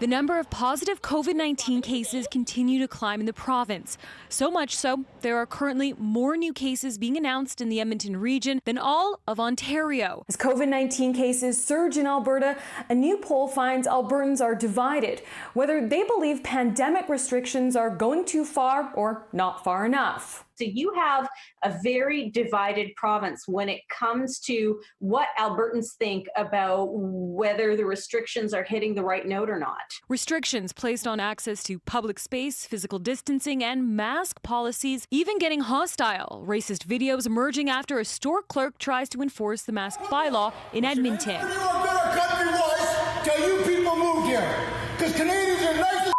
The number of positive COVID-19 cases continue to climb in the province. So much so, there are currently more new cases being announced in the Edmonton region than all of Ontario. As COVID-19 cases surge in Alberta, a new poll finds Albertans are divided, whether they believe pandemic restrictions are going too far or not far enough. So you have a very divided province when it comes to what Albertans think about whether the restrictions are hitting the right note or not. Restrictions placed on access to public space, physical distancing, and mask policies, even getting hostile. Racist videos emerging after a store clerk tries to enforce the mask bylaw in Edmonton. You know what better country was till you people moved here, because Canadians are nicest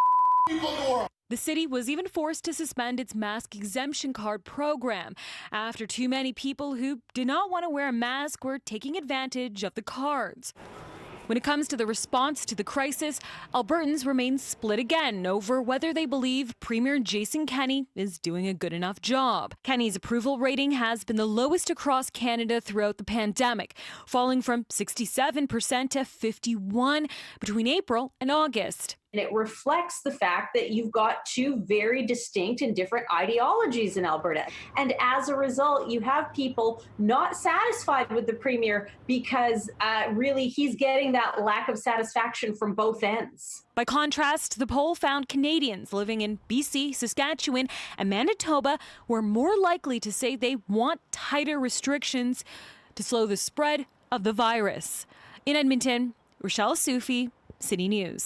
people in the world. The city was even forced to suspend its mask exemption card program after too many people who did not want to wear a mask were taking advantage of the cards. When it comes to the response to the crisis, Albertans remain split again over whether they believe Premier Jason Kenney is doing a good enough job. Kenney's approval rating has been the lowest across Canada throughout the pandemic, falling from 67% to 51% between April and August. And it reflects the fact that you've got two very distinct and different ideologies in Alberta. And as a result, you have people not satisfied with the Premier because really he's getting that lack of satisfaction from both ends. By contrast, the poll found Canadians living in BC, Saskatchewan, and Manitoba were more likely to say they want tighter restrictions to slow the spread of the virus. In Edmonton, Rochelle Soufi, City News.